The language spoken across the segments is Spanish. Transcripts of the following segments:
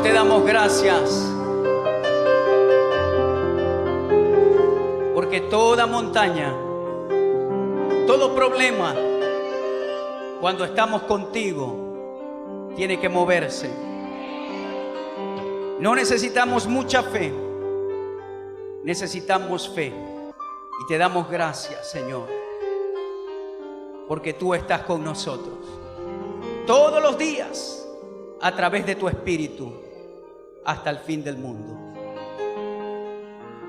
te damos gracias, porque toda montaña, todo problema, cuando estamos contigo, tiene que moverse. No necesitamos mucha fe, necesitamos fe. Y te damos gracias, Señor, porque tú estás con nosotros todos los días a través de tu Espíritu hasta el fin del mundo.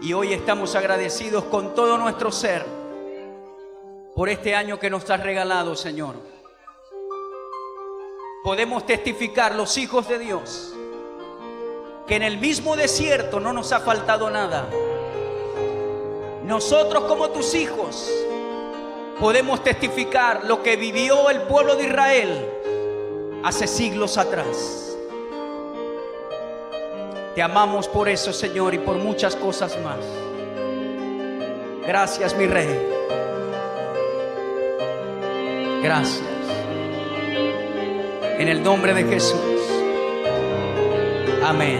Y hoy estamos agradecidos con todo nuestro ser por este año que nos has regalado, Señor. Podemos testificar, los hijos de Dios, que en el mismo desierto no nos ha faltado nada. Nosotros, como tus hijos, podemos testificar lo que vivió el pueblo de Israel hace siglos atrás. Te amamos por eso, Señor, y por muchas cosas más. Gracias, mi Rey. Gracias. En el nombre de Jesús. Amén.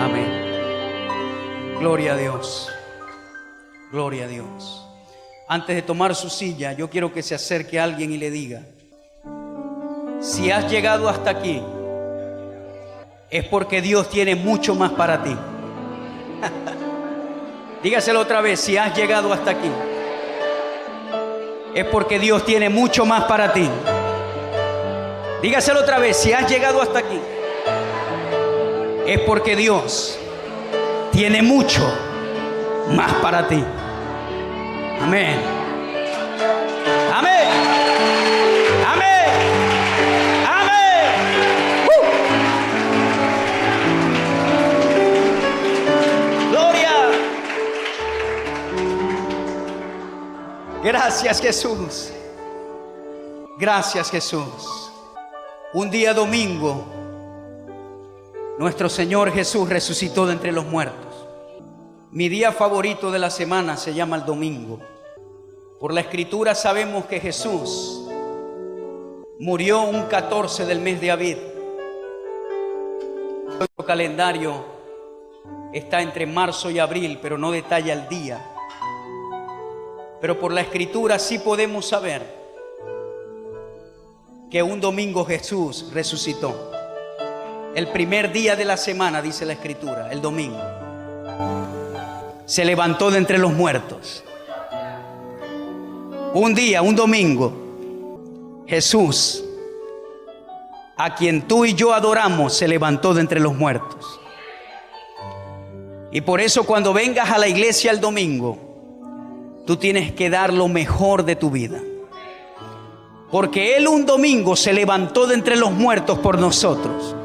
Amén. Gloria a Dios. Gloria a Dios. Antes de tomar su silla, yo quiero que se acerque a alguien y le diga: si has llegado hasta aquí, es porque Dios tiene mucho más para ti. Dígaselo otra vez: si has llegado hasta aquí, es porque Dios tiene mucho más para ti. Dígaselo otra vez: si has llegado hasta aquí, es porque Dios tiene mucho más para ti. Amén. Amén. Amén. Amén. Gloria. Gracias, Jesús. Gracias, Jesús. Un día domingo, nuestro Señor Jesús resucitó de entre los muertos. Mi día favorito de la semana se llama el domingo. Por la Escritura sabemos que Jesús murió un 14 del mes de Abib. Nuestro calendario está entre marzo y abril, pero no detalla el día. Pero por la Escritura sí podemos saber que un domingo Jesús resucitó. El primer día de la semana, dice la Escritura, el domingo. Se levantó de entre los muertos. Un día, un domingo, Jesús, a quien tú y yo adoramos, se levantó de entre los muertos. Y por eso cuando vengas a la iglesia el domingo, tú tienes que dar lo mejor de tu vida. Porque Él un domingo se levantó de entre los muertos por nosotros.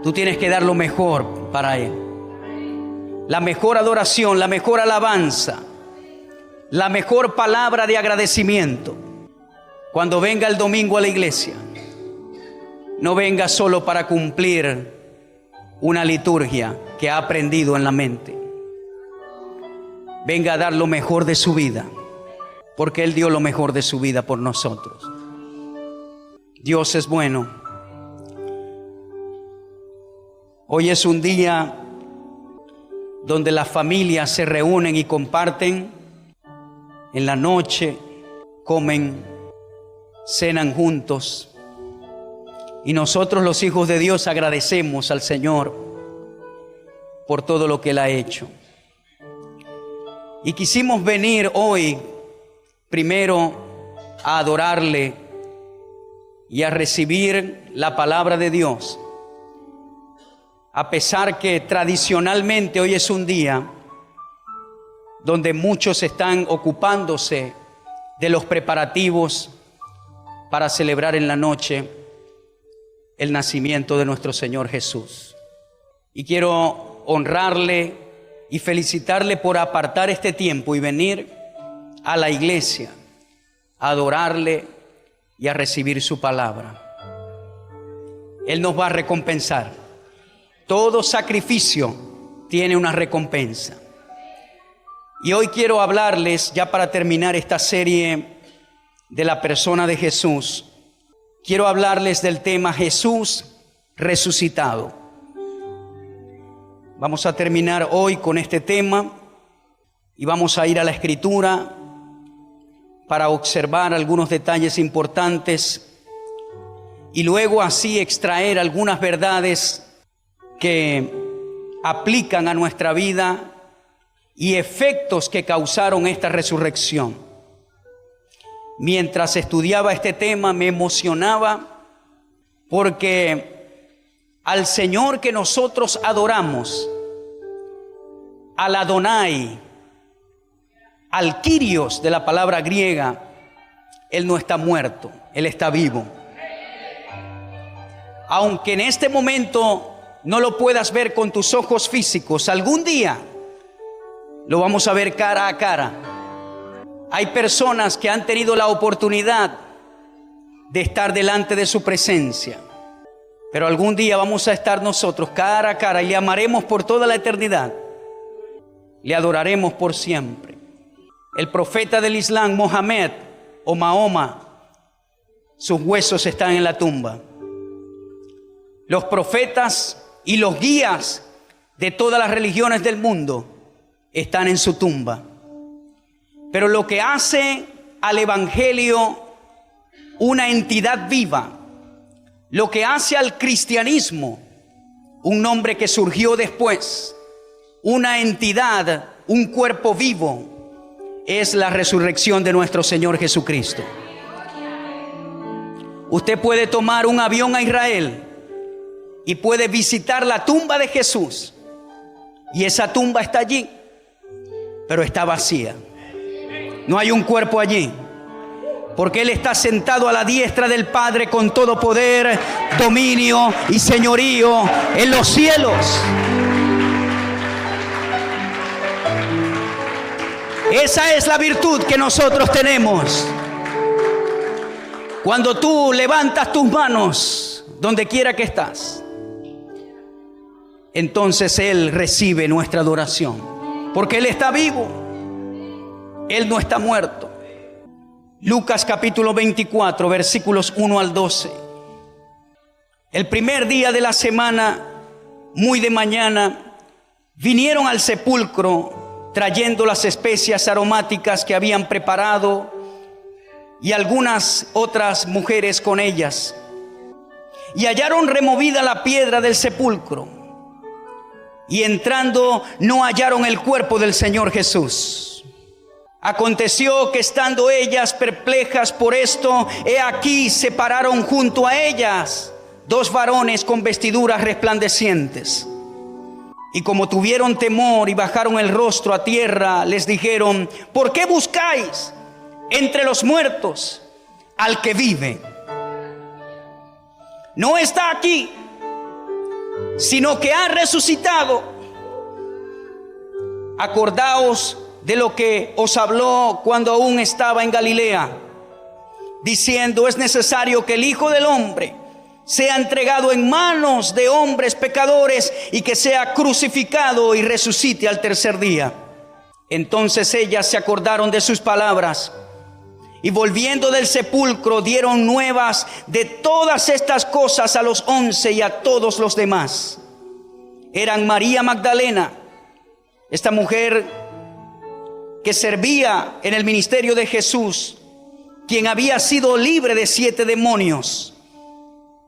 Tú tienes que dar lo mejor para Él. La mejor adoración, la mejor alabanza, la mejor palabra de agradecimiento. Cuando venga el domingo a la iglesia, no venga solo para cumplir una liturgia que ha aprendido en la mente. Venga a dar lo mejor de su vida, porque Él dio lo mejor de su vida por nosotros. Dios es bueno. Hoy es un día donde las familias se reúnen y comparten. En la noche comen, cenan juntos. Y nosotros, los hijos de Dios, agradecemos al Señor por todo lo que Él ha hecho. Y quisimos venir hoy primero a adorarle y a recibir la palabra de Dios. A pesar que tradicionalmente hoy es un día donde muchos están ocupándose de los preparativos para celebrar en la noche el nacimiento de nuestro Señor Jesús. Y quiero honrarle y felicitarle por apartar este tiempo y venir a la iglesia a adorarle y a recibir su palabra. Él nos va a recompensar. Todo sacrificio tiene una recompensa. Y hoy quiero hablarles, ya para terminar esta serie de la persona de Jesús, quiero hablarles del tema Jesús resucitado. Vamos a terminar hoy con este tema y vamos a ir a la Escritura para observar algunos detalles importantes y luego así extraer algunas verdades que aplican a nuestra vida y efectos que causaron esta resurrección. Mientras estudiaba este tema me emocionaba porque al Señor que nosotros adoramos, al Adonai, al Kyrios de la palabra griega, Él no está muerto, Él está vivo. Aunque en este momento no lo puedas ver con tus ojos físicos, algún día lo vamos a ver cara a cara. Hay personas que han tenido la oportunidad de estar delante de su presencia, pero algún día vamos a estar nosotros cara a cara y le amaremos por toda la eternidad, le adoraremos por siempre. El profeta del Islam, Mohammed o Mahoma, sus huesos están en la tumba. Los profetas y los guías de todas las religiones del mundo están en su tumba. Pero lo que hace al evangelio una entidad viva, lo que hace al cristianismo un nombre que surgió después, una entidad, un cuerpo vivo, es la resurrección de nuestro Señor Jesucristo. Usted puede tomar un avión a Israel y puede visitar la tumba de Jesús, y esa tumba está allí, pero está vacía. No hay un cuerpo allí, porque Él está sentado a la diestra del Padre con todo poder, dominio y señorío en los cielos. Esa es la virtud que nosotros tenemos. Cuando tú levantas tus manos donde quiera que estás, entonces Él recibe nuestra adoración, porque Él está vivo, Él no está muerto. Lucas capítulo 24, versículos 1 al 12. El primer día de la semana, muy de mañana, vinieron al sepulcro trayendo las especias aromáticas que habían preparado y algunas otras mujeres con ellas. Y hallaron removida la piedra del sepulcro. Y entrando no hallaron el cuerpo del Señor Jesús. Aconteció que estando ellas perplejas por esto, he aquí se pararon junto a ellas dos varones con vestiduras resplandecientes. Y como tuvieron temor y bajaron el rostro a tierra, les dijeron: ¿por qué buscáis entre los muertos al que vive? No está aquí, sino que ha resucitado. Acordaos de lo que os habló cuando aún estaba en Galilea, diciendo: es necesario que el Hijo del Hombre sea entregado en manos de hombres pecadores y que sea crucificado y resucite al tercer día. Entonces ellas se acordaron de sus palabras y volviendo del sepulcro dieron nuevas de todas estas cosas a los 11 y a todos los demás. Eran María Magdalena, esta mujer que servía en el ministerio de Jesús, quien había sido libre de 7 demonios,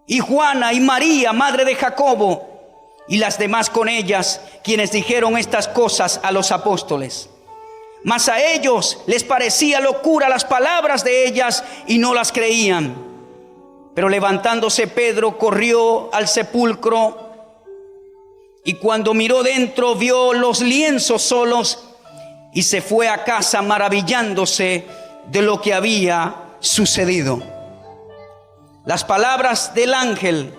y Juana y María, madre de Jacobo, y las demás con ellas, quienes dijeron estas cosas a los apóstoles. Mas a ellos les parecía locura las palabras de ellas y no las creían. Pero levantándose Pedro corrió al sepulcro y cuando miró dentro vio los lienzos solos y se fue a casa maravillándose de lo que había sucedido. Las palabras del ángel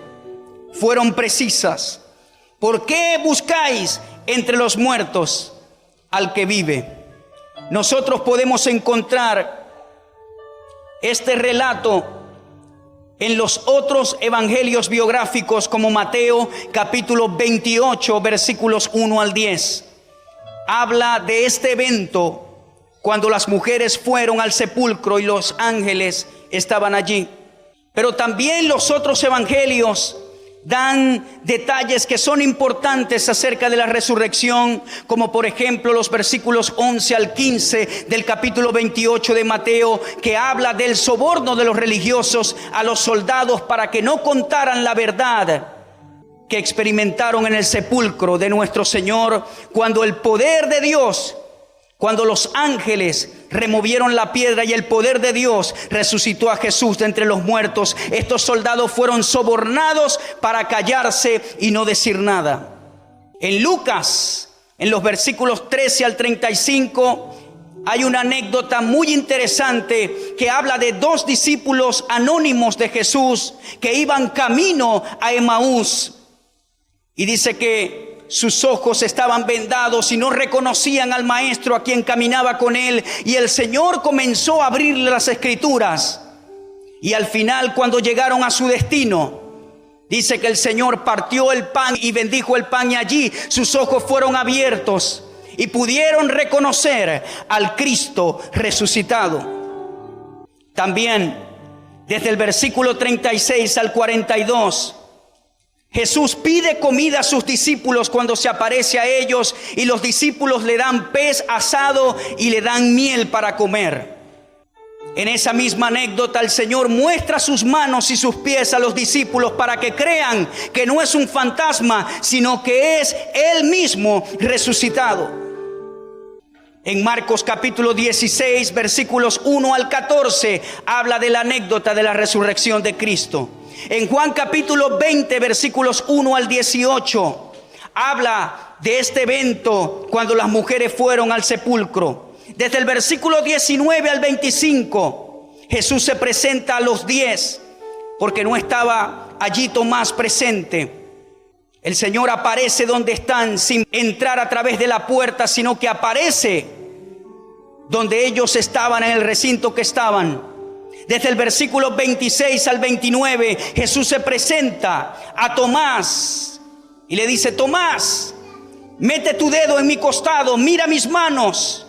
fueron precisas. ¿Por qué buscáis entre los muertos al que vive? Nosotros podemos encontrar este relato en los otros evangelios biográficos, como Mateo capítulo 28 versículos 1 al 10. Habla de este evento cuando las mujeres fueron al sepulcro y los ángeles estaban allí. Pero también los otros evangelios dan detalles que son importantes acerca de la resurrección, como por ejemplo los versículos 11 al 15 del capítulo 28 de Mateo, que habla del soborno de los religiosos a los soldados para que no contaran la verdad que experimentaron en el sepulcro de nuestro Señor, cuando el poder de Dios, cuando los ángeles removieron la piedra y el poder de Dios resucitó a Jesús de entre los muertos. Estos soldados fueron sobornados para callarse y no decir nada. En Lucas, en los versículos 13 al 35, hay una anécdota muy interesante que habla de dos discípulos anónimos de Jesús que iban camino a Emaús. Y dice que sus ojos estaban vendados y no reconocían al maestro a quien caminaba con él. Y el Señor comenzó a abrirle las escrituras. Y al final, cuando llegaron a su destino, dice que el Señor partió el pan y bendijo el pan, y allí sus ojos fueron abiertos y pudieron reconocer al Cristo resucitado. También, desde el versículo 36 al 42, Jesús pide comida a sus discípulos cuando se aparece a ellos, y los discípulos le dan pez asado y le dan miel para comer. En esa misma anécdota, el Señor muestra sus manos y sus pies a los discípulos para que crean que no es un fantasma, sino que es Él mismo resucitado. En Marcos capítulo 16, versículos 1 al 14, habla de la anécdota de la resurrección de Cristo. En Juan capítulo 20, versículos 1 al 18, habla de este evento cuando las mujeres fueron al sepulcro. Desde el versículo 19 al 25, Jesús se presenta a los 10, porque no estaba allí Tomás presente. El Señor aparece donde están sin entrar a través de la puerta, sino que aparece donde ellos estaban, en el recinto que estaban. Desde el versículo 26 al 29, Jesús se presenta a Tomás y le dice: Tomás, mete tu dedo en mi costado, mira mis manos.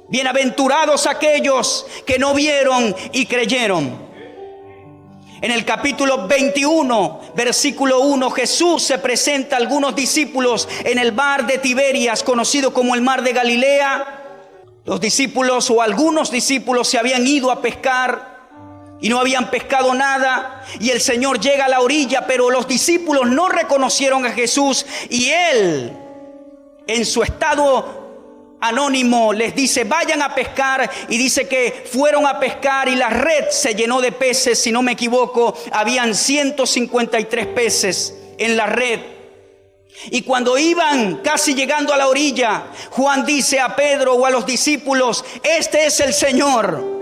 Bienaventurados aquellos que no vieron y creyeron. En el capítulo 21, versículo 1, Jesús se presenta a algunos discípulos en el mar de Tiberias, conocido como el mar de Galilea. Los discípulos, o algunos discípulos, se habían ido a pescar y no habían pescado nada, y el Señor llega a la orilla, pero los discípulos no reconocieron a Jesús, y Él, en su estado anónimo, les dice: vayan a pescar. Y dice que fueron a pescar y la red se llenó de peces. Si no me equivoco, habían 153 peces en la red. Y cuando iban casi llegando a la orilla, Juan dice a Pedro o a los discípulos: este es el Señor.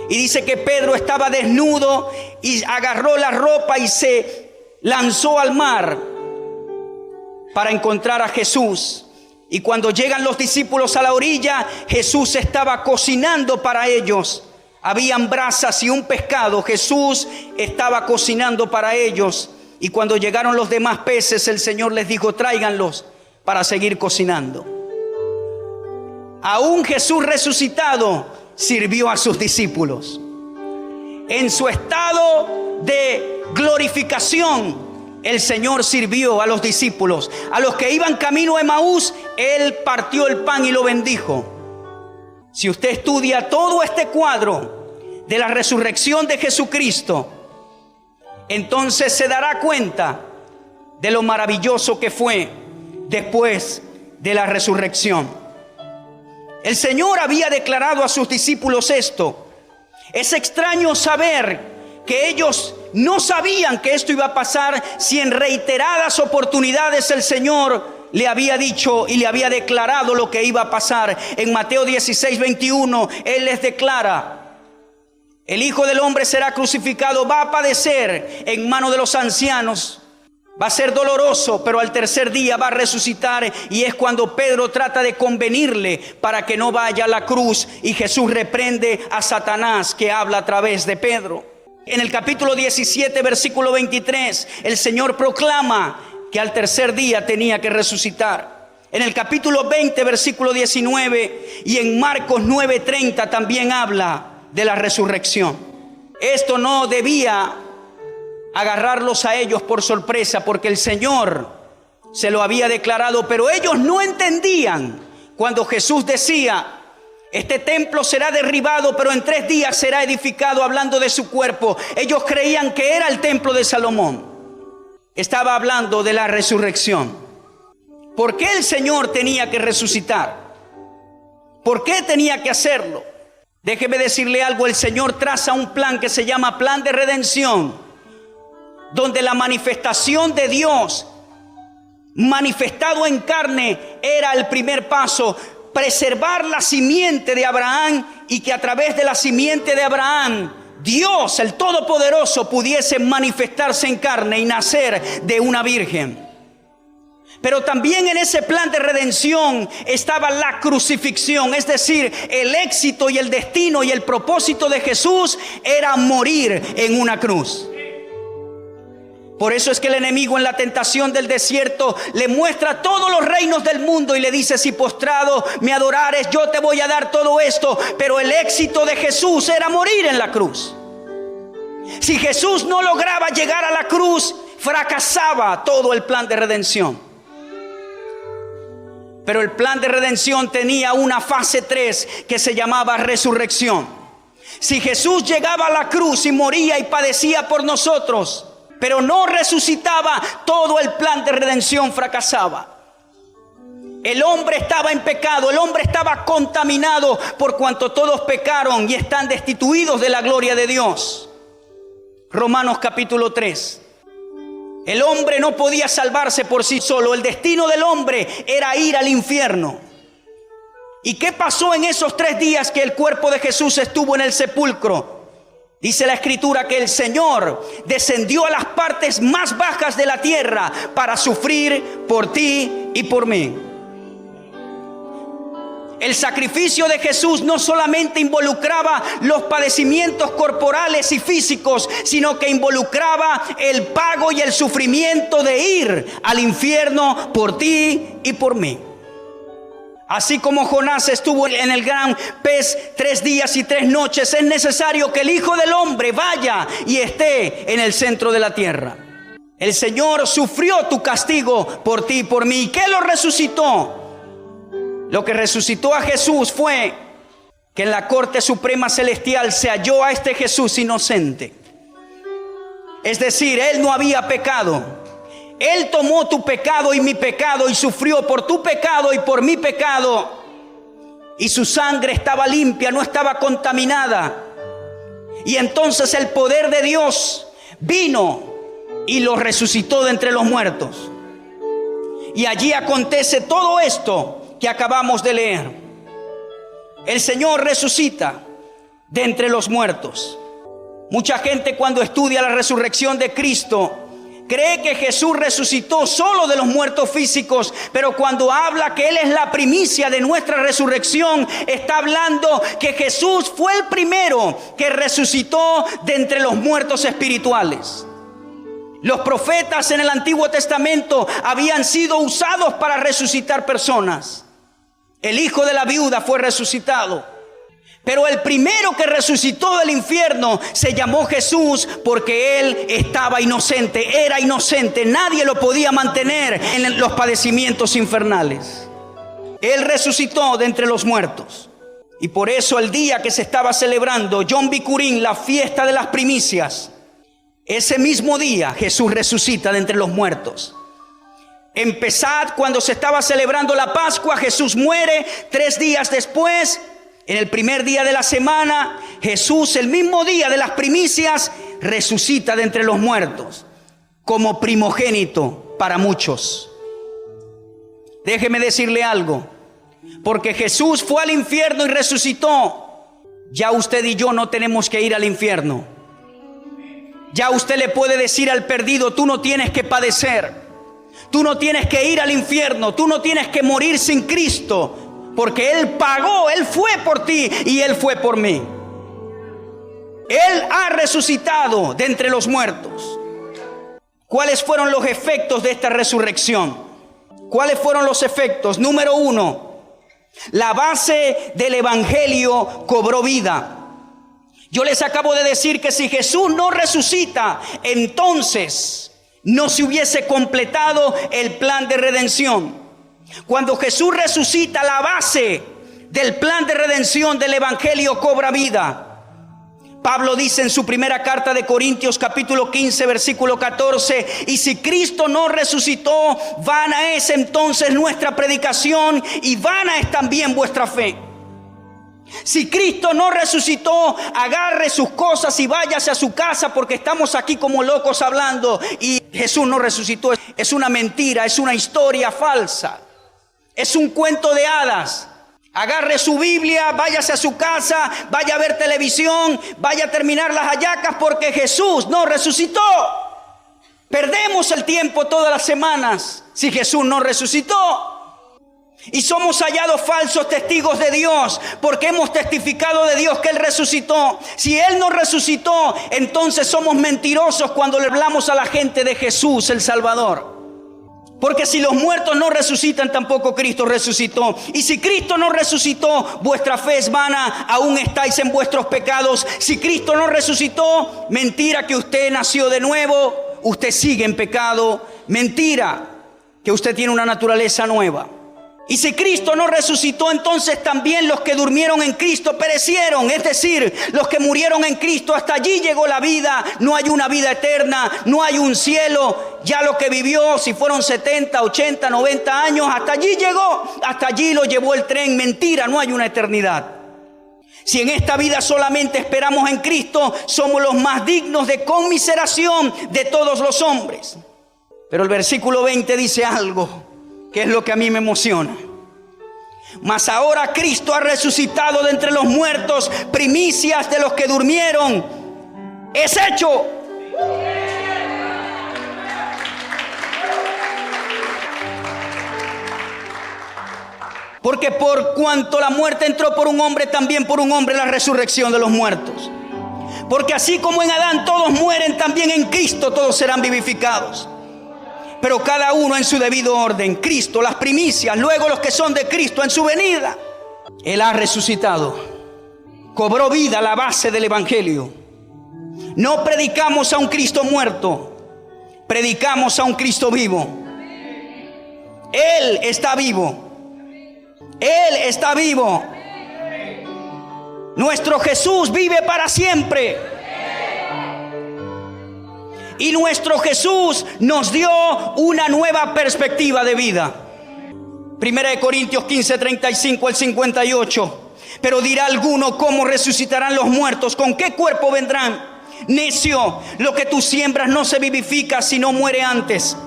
Y dice que Pedro estaba desnudo y agarró la ropa y se lanzó al mar para encontrar a Jesús. Y cuando llegan los discípulos a la orilla, Jesús estaba cocinando para ellos. Habían brasas y un pescado. Jesús estaba cocinando para ellos. Y cuando llegaron los demás peces, el Señor les dijo: tráiganlos para seguir cocinando. Aún Jesús resucitado sirvió a sus discípulos. En su estado de glorificación, el Señor sirvió a los discípulos. A los que iban camino a Emaús, Él partió el pan y lo bendijo. Si usted estudia todo este cuadro de la resurrección de Jesucristo, entonces se dará cuenta de lo maravilloso que fue después de la resurrección. El Señor había declarado a sus discípulos esto. Es extraño saber que ellos no sabían que esto iba a pasar, si en reiteradas oportunidades el Señor le había dicho y le había declarado lo que iba a pasar. En Mateo 16, 21, Él les declara: el Hijo del Hombre será crucificado, va a padecer en manos de los ancianos, va a ser doloroso, pero al tercer día va a resucitar. Y es cuando Pedro trata de convenirle para que no vaya a la cruz, y Jesús reprende a Satanás, que habla a través de Pedro. En el capítulo 17, versículo 23, el Señor proclama que al tercer día tenía que resucitar. En el capítulo 20, versículo 19, y en Marcos 9:30 también habla de la resurrección. Esto no debía agarrarlos a ellos por sorpresa, porque el Señor se lo había declarado, pero ellos no entendían cuando Jesús decía: este templo será derribado, pero en 3 días será edificado, hablando de su cuerpo. Ellos creían que era el templo de Salomón. Estaba hablando de la resurrección. ¿Por qué el Señor tenía que resucitar? ¿Por qué tenía que hacerlo? Déjeme decirle algo: el Señor traza un plan que se llama plan de redención, donde la manifestación de Dios manifestado en carne era el primer paso. Preservar la simiente de Abraham, y que a través de la simiente de Abraham Dios, el Todopoderoso, pudiese manifestarse en carne y nacer de una virgen. Pero también en ese plan de redención estaba la crucifixión, es decir, el éxito y el destino y el propósito de Jesús era morir en una cruz. Por eso es que el enemigo en la tentación del desierto le muestra todos los reinos del mundo y le dice: si postrado me adorares, yo te voy a dar todo esto. Pero el éxito de Jesús era morir en la cruz. Si Jesús no lograba llegar a la cruz, fracasaba todo el plan de redención. Pero el plan de redención tenía una fase 3 que se llamaba resurrección. Si Jesús llegaba a la cruz y moría y padecía por nosotros, pero no resucitaba, todo el plan de redención fracasaba. El hombre estaba en pecado, el hombre estaba contaminado, por cuanto todos pecaron y están destituidos de la gloria de Dios. Romanos capítulo 3. El hombre no podía salvarse por sí solo. El destino del hombre era ir al infierno. ¿Y qué pasó en esos 3 días que el cuerpo de Jesús estuvo en el sepulcro? Dice la Escritura que el Señor descendió a las partes más bajas de la tierra para sufrir por ti y por mí. El sacrificio de Jesús no solamente involucraba los padecimientos corporales y físicos, sino que involucraba el pago y el sufrimiento de ir al infierno por ti y por mí. Así como Jonás estuvo en el gran pez 3 días y 3 noches, es necesario que el Hijo del Hombre vaya y esté en el centro de la tierra. El Señor sufrió tu castigo por ti y por mí. ¿Y qué lo resucitó? Lo que resucitó a Jesús fue que en la corte suprema celestial se halló a este Jesús inocente. Es decir, Él no había pecado. Él tomó tu pecado y mi pecado y sufrió por tu pecado y por mi pecado. Y su sangre estaba limpia, no estaba contaminada. Y entonces el poder de Dios vino y lo resucitó de entre los muertos. Y allí acontece todo esto que acabamos de leer. El Señor resucita de entre los muertos. Mucha gente, cuando estudia la resurrección de Cristo, cree que Jesús resucitó solo de los muertos físicos, pero cuando habla que Él es la primicia de nuestra resurrección, está hablando que Jesús fue el primero que resucitó de entre los muertos espirituales. Los profetas en el Antiguo Testamento habían sido usados para resucitar personas. El hijo de la viuda fue resucitado. Pero el primero que resucitó del infierno se llamó Jesús, porque Él estaba inocente, era inocente. Nadie lo podía mantener en los padecimientos infernales. Él resucitó de entre los muertos. Y por eso el día que se estaba celebrando Yom Bikurim, la fiesta de las primicias, ese mismo día Jesús resucita de entre los muertos. En Pesach, cuando se estaba celebrando la Pascua, Jesús muere. 3 días después, en el primer día de la semana, Jesús, el mismo día de las primicias, resucita de entre los muertos como primogénito para muchos. Déjeme decirle algo: porque Jesús fue al infierno y resucitó, ya usted y yo no tenemos que ir al infierno. Ya usted le puede decir al perdido: tú no tienes que padecer, tú no tienes que ir al infierno, tú no tienes que morir sin Cristo, porque Él pagó, Él fue por ti y Él fue por mí. Él ha resucitado de entre los muertos. ¿Cuáles fueron los efectos de esta resurrección? ¿Cuáles fueron los efectos? Número 1, la base del evangelio cobró vida. Yo les acabo de decir que si Jesús no resucita, entonces no se hubiese completado el plan de redención. Cuando Jesús resucita, la base del plan de redención del Evangelio cobra vida. Pablo dice en su primera carta de Corintios capítulo 15 versículo 14: y si Cristo no resucitó, vana es entonces nuestra predicación y vana es también vuestra fe. Si Cristo no resucitó, agarre sus cosas y váyase a su casa, porque estamos aquí como locos hablando y Jesús no resucitó. Es una mentira, es una historia falsa, es un cuento de hadas. Agarre su Biblia, váyase a su casa, vaya a ver televisión, vaya a terminar las hallacas, porque Jesús no resucitó. Perdemos el tiempo todas las semanas si Jesús no resucitó. Y somos hallados falsos testigos de Dios, porque hemos testificado de Dios que Él resucitó. Si Él no resucitó, entonces somos mentirosos cuando le hablamos a la gente de Jesús el Salvador. Porque si los muertos no resucitan, tampoco Cristo resucitó. Y si Cristo no resucitó, vuestra fe es vana, aún estáis en vuestros pecados. Si Cristo no resucitó, mentira que usted nació de nuevo, usted sigue en pecado. Mentira que usted tiene una naturaleza nueva. Y si Cristo no resucitó, entonces también los que durmieron en Cristo perecieron. Es decir, los que murieron en Cristo, hasta allí llegó la vida. No hay una vida eterna, no hay un cielo. Ya lo que vivió, si fueron 70, 80, 90 años, hasta allí llegó. Hasta allí lo llevó el tren. Mentira, no hay una eternidad. Si en esta vida solamente esperamos en Cristo, somos los más dignos de conmiseración de todos los hombres. Pero el versículo 20 dice algo que es lo que a mí me emociona. Mas ahora Cristo ha resucitado de entre los muertos, primicias de los que durmieron. Es hecho. Porque por cuanto la muerte entró por un hombre, también por un hombre la resurrección de los muertos. Porque así como en Adán todos mueren, también en Cristo todos serán vivificados. Pero cada uno en su debido orden. Cristo, las primicias, luego los que son de Cristo en su venida. Él ha resucitado. Cobró vida la base del Evangelio. No predicamos a un Cristo muerto, predicamos a un Cristo vivo. Él está vivo. Él está vivo. Nuestro Jesús vive para siempre. Y nuestro Jesús nos dio una nueva perspectiva de vida. Primera de Corintios 15, 35 al 58. Pero dirá alguno: ¿cómo resucitarán los muertos? ¿Con qué cuerpo vendrán? Necio, lo que tú siembras no se vivifica, sino muere antes.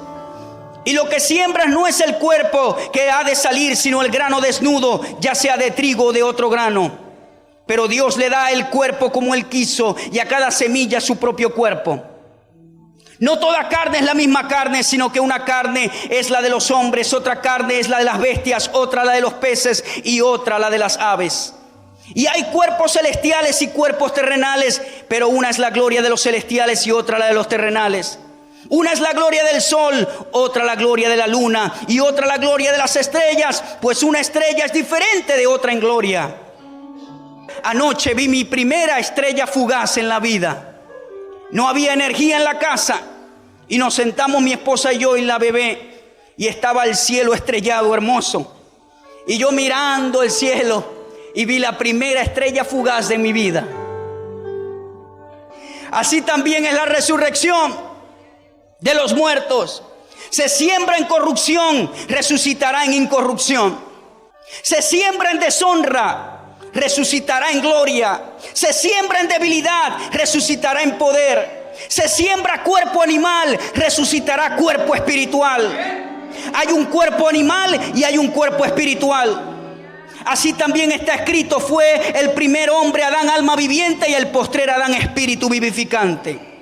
Y lo que siembras no es el cuerpo que ha de salir, sino el grano desnudo, ya sea de trigo o de otro grano. Pero Dios le da el cuerpo como Él quiso, y a cada semilla su propio cuerpo. No toda carne es la misma carne, sino que una carne es la de los hombres, otra carne es la de las bestias, otra la de los peces y otra la de las aves. Y hay cuerpos celestiales y cuerpos terrenales, pero una es la gloria de los celestiales y otra la de los terrenales. Una es la gloria del sol, otra la gloria de la luna y otra la gloria de las estrellas, pues una estrella es diferente de otra en gloria. Anoche vi mi primera estrella fugaz en la vida. No había energía en la casa y nos sentamos mi esposa y yo y la bebé, y estaba el cielo estrellado hermoso, y yo mirando el cielo y vi la primera estrella fugaz de mi vida. Así también es la resurrección de los muertos. Se siembra en corrupción, resucitará en incorrupción. Se siembra en deshonra, resucitará en gloria. Se siembra en debilidad, resucitará en poder. Se siembra cuerpo animal, resucitará cuerpo espiritual. Hay un cuerpo animal y hay un cuerpo espiritual. Así también está escrito: fue el primer hombre Adán alma viviente y el postrer Adán espíritu vivificante.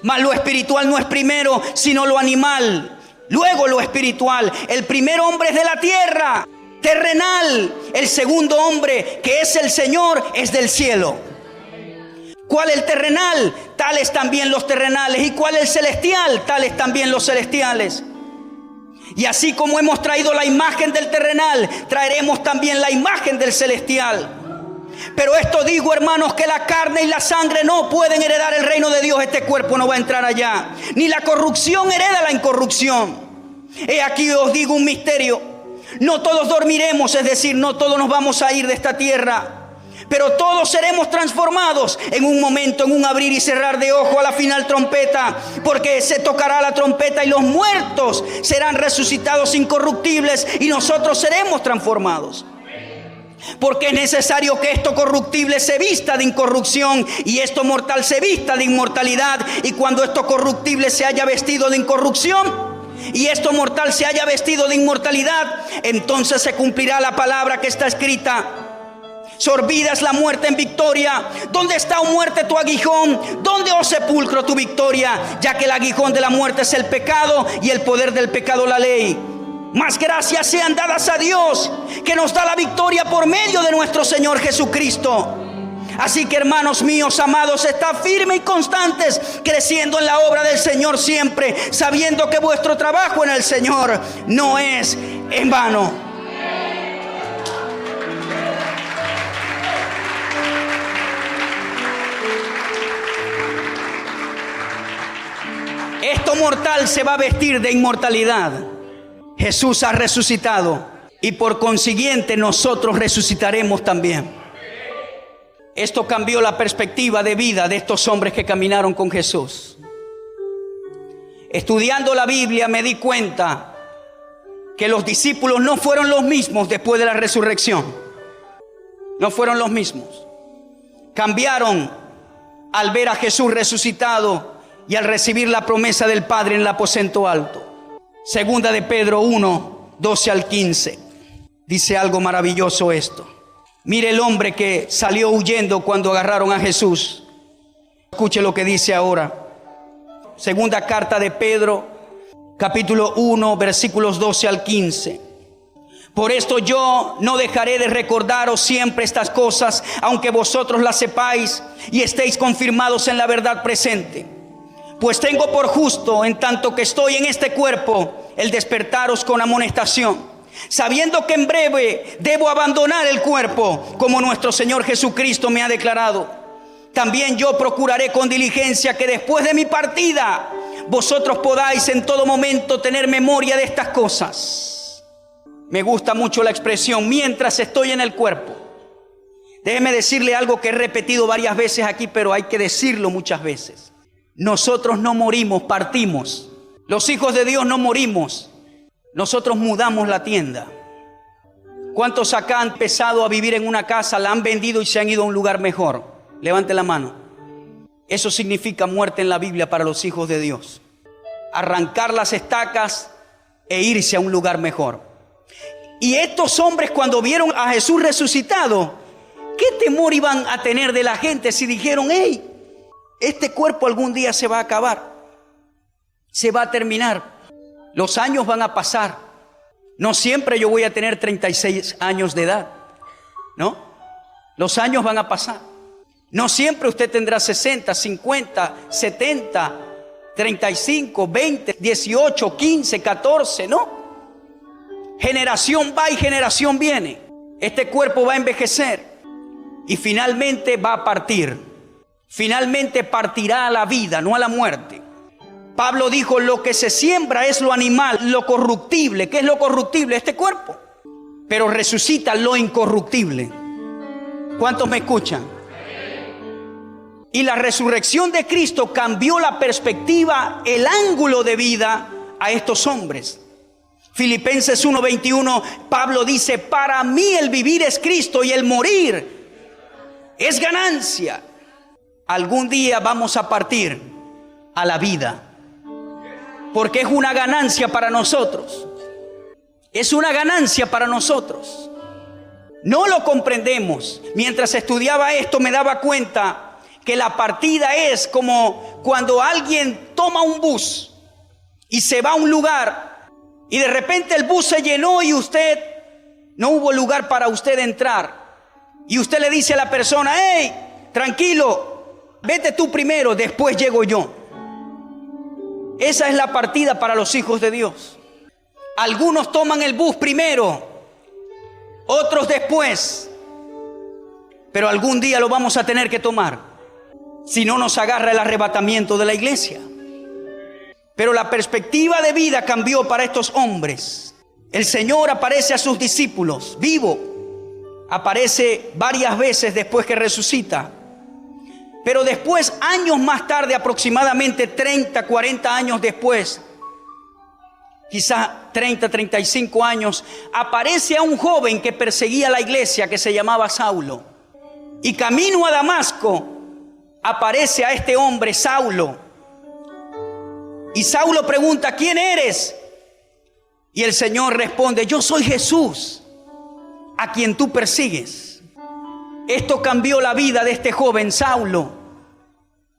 Mas lo espiritual no es primero, sino lo animal, luego lo espiritual. El primer hombre es de la tierra, terrenal. El segundo hombre, que es el Señor, es del cielo. ¿Cuál el terrenal? Tales también los terrenales. ¿Y cuál el celestial? Tales también los celestiales. Y así como hemos traído la imagen del terrenal, traeremos también la imagen del celestial. Pero esto digo, hermanos, que la carne y la sangre no pueden heredar el reino de Dios. Este cuerpo no va a entrar allá. Ni la corrupción hereda la incorrupción. He aquí os digo un misterio. No todos dormiremos, es decir, no todos nos vamos a ir de esta tierra. Pero todos seremos transformados en un momento, en un abrir y cerrar de ojo a la final trompeta. Porque se tocará la trompeta y los muertos serán resucitados incorruptibles y nosotros seremos transformados. Porque es necesario que esto corruptible se vista de incorrupción y esto mortal se vista de inmortalidad. Y cuando esto corruptible se haya vestido de incorrupción y esto mortal se haya vestido de inmortalidad, entonces se cumplirá la palabra que está escrita: sorbida es la muerte en victoria. ¿Dónde está, oh muerte, tu aguijón? ¿Dónde, oh sepulcro, tu victoria? Ya que el aguijón de la muerte es el pecado y el poder del pecado la ley. Mas gracias sean dadas a Dios, que nos da la victoria por medio de nuestro Señor Jesucristo. Así que, hermanos míos amados, estad firmes y constantes, creciendo en la obra del Señor siempre, sabiendo que vuestro trabajo en el Señor no es en vano. Esto mortal se va a vestir de inmortalidad. Jesús ha resucitado y por consiguiente nosotros resucitaremos también. Esto cambió la perspectiva de vida de estos hombres que caminaron con Jesús. Estudiando la Biblia me di cuenta que los discípulos no fueron los mismos después de la resurrección. No fueron los mismos. Cambiaron al ver a Jesús resucitado y al recibir la promesa del Padre en el aposento alto. Segunda de Pedro 1, 12 al 15. Dice algo maravilloso esto. Mire el hombre que salió huyendo cuando agarraron a Jesús. Escuche lo que dice ahora. Segunda carta de Pedro, capítulo 1, versículos 12 al 15. Por esto yo no dejaré de recordaros siempre estas cosas, aunque vosotros las sepáis y estéis confirmados en la verdad presente. Pues tengo por justo, en tanto que estoy en este cuerpo, el despertaros con amonestación, sabiendo que en breve debo abandonar el cuerpo, como nuestro Señor Jesucristo me ha declarado. También yo procuraré con diligencia que después de mi partida, vosotros podáis en todo momento tener memoria de estas cosas. Me gusta mucho la expresión, mientras estoy en el cuerpo. Déjeme decirle algo que he repetido varias veces aquí, pero hay que decirlo muchas veces. Nosotros no morimos, partimos. Los hijos de Dios no morimos. Nosotros mudamos la tienda. ¿Cuántos acá han empezado a vivir en una casa, la han vendido y se han ido a un lugar mejor? Levante la mano. Eso significa muerte en la Biblia para los hijos de Dios. Arrancar las estacas e irse a un lugar mejor. Y estos hombres, cuando vieron a Jesús resucitado, ¿qué temor iban a tener de la gente si dijeron: hey, este cuerpo algún día se va a acabar, se va a terminar, los años van a pasar, no siempre yo voy a tener 36 años de edad, ¿no? Los años van a pasar, no siempre usted tendrá 60, 50, 70, 35, 20, 18, 15, 14, ¿no? Generación va y generación viene, este cuerpo va a envejecer y finalmente va a partir. Finalmente partirá a la vida, no a la muerte. Pablo dijo: lo que se siembra es lo animal, lo corruptible. ¿Qué es lo corruptible? Este cuerpo. Pero resucita lo incorruptible. ¿Cuántos me escuchan? Y la resurrección de Cristo cambió la perspectiva, el ángulo de vida a estos hombres. Filipenses 1:21, Pablo dice: para mí el vivir es Cristo y el morir es ganancia. Algún día vamos a partir a la vida, porque es una ganancia para nosotros. Es una ganancia para nosotros. No lo comprendemos. Mientras estudiaba esto me daba cuenta que la partida es como cuando alguien toma un bus y se va a un lugar y de repente el bus se llenó y usted no hubo lugar para usted entrar. Y usted le dice a la persona: hey, tranquilo, vete tú primero, después llego yo. Esa es la partida para los hijos de Dios. Algunos toman el bus primero, otros después. pero algún día lo vamos a tener que tomar, si no nos agarra el arrebatamiento de la iglesia. Pero la perspectiva de vida cambió para estos hombres. El Señor aparece a sus discípulos vivo, aparece varias veces después que resucita. Pero después, años más tarde, aproximadamente 30, 40 años después, quizás 30, 35 años, aparece a un joven que perseguía la iglesia que se llamaba Saulo. Y camino a Damasco aparece a este hombre, Saulo. Y Saulo pregunta: ¿quién eres? Y el Señor responde: yo soy Jesús, a quien tú persigues. Esto cambió la vida de este joven Saulo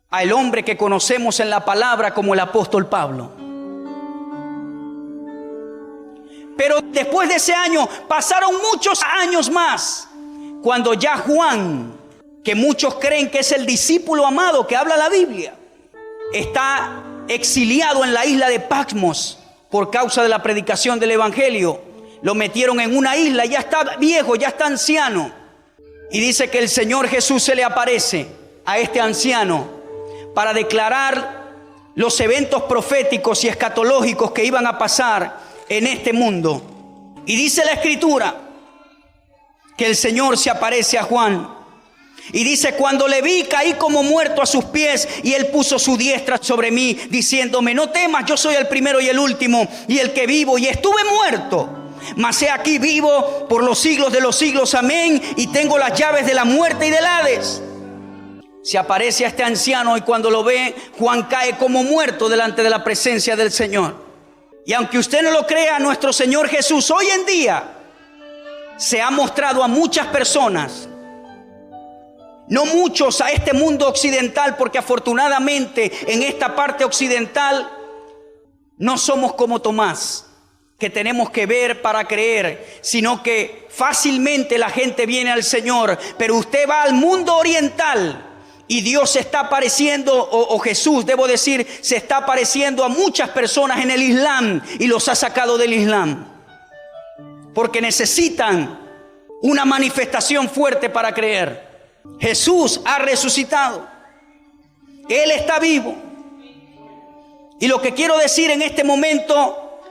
al hombre que conocemos en la palabra como el apóstol Pablo. Pero después de ese año pasaron muchos años más, cuando ya Juan, que muchos creen que es el discípulo amado que habla la Biblia, está exiliado en la isla de Patmos por causa de la predicación del evangelio. Lo metieron en una isla, ya está viejo, ya está anciano. Y dice que el Señor Jesús se le aparece a este anciano para declarar los eventos proféticos y escatológicos que iban a pasar en este mundo. Y dice la Escritura que el Señor se aparece a Juan y dice: cuando le vi, caí como muerto a sus pies, y él puso su diestra sobre mí, diciéndome: no temas, yo soy el primero y el último y el que vivo, y estuve muerto, mas he aquí vivo por los siglos de los siglos, amén, y tengo las llaves de la muerte y del Hades. Se aparece a este anciano, y cuando lo ve, Juan cae como muerto delante de la presencia del Señor. Y aunque usted no lo crea, nuestro Señor Jesús hoy en día se ha mostrado a muchas personas, no muchos a este mundo occidental, porque afortunadamente en esta parte occidental no somos como Tomás, que tenemos que ver para creer, sino que fácilmente la gente viene al Señor. Pero usted va al mundo oriental y Dios se está apareciendo, o Jesús, debo decir, se está apareciendo a muchas personas en el Islam y los ha sacado del Islam, porque necesitan una manifestación fuerte para creer. Jesús ha resucitado, Él está vivo. Y lo que quiero decir en este momento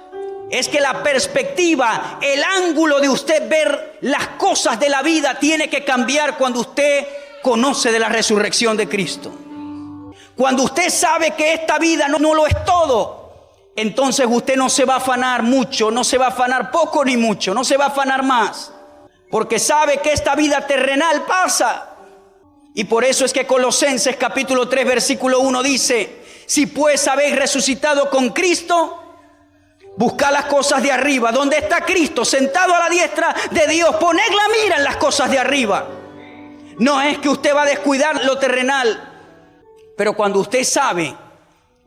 es que la perspectiva, el ángulo de usted ver las cosas de la vida tiene que cambiar cuando usted conoce de la resurrección de Cristo. Cuando usted sabe que esta vida no lo es todo, entonces usted no se va a afanar mucho, no se va a afanar poco ni mucho, no se va a afanar más, porque sabe que esta vida terrenal pasa. Y por eso es que Colosenses capítulo 3 versículo 1 dice: si pues habéis resucitado con Cristo, buscad las cosas de arriba, donde está Cristo sentado a la diestra de Dios. Poned la mira en las cosas de arriba. No es que usted va a descuidar lo terrenal, pero cuando usted sabe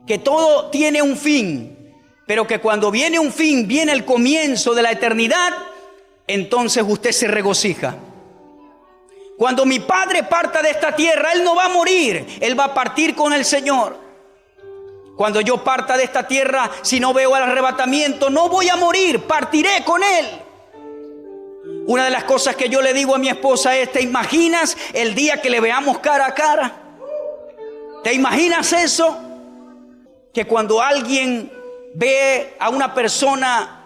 que todo tiene un fin, pero que cuando viene un fin viene el comienzo de la eternidad, entonces usted se regocija. Cuando mi padre parta de esta tierra, él no va a morir, él va a partir con el Señor. Cuando yo parta de esta tierra, si no veo el arrebatamiento, no voy a morir, partiré con él. Una de las cosas que yo le digo a mi esposa es: ¿te imaginas el día que le veamos cara a cara? ¿Te imaginas eso? Que cuando alguien ve a una persona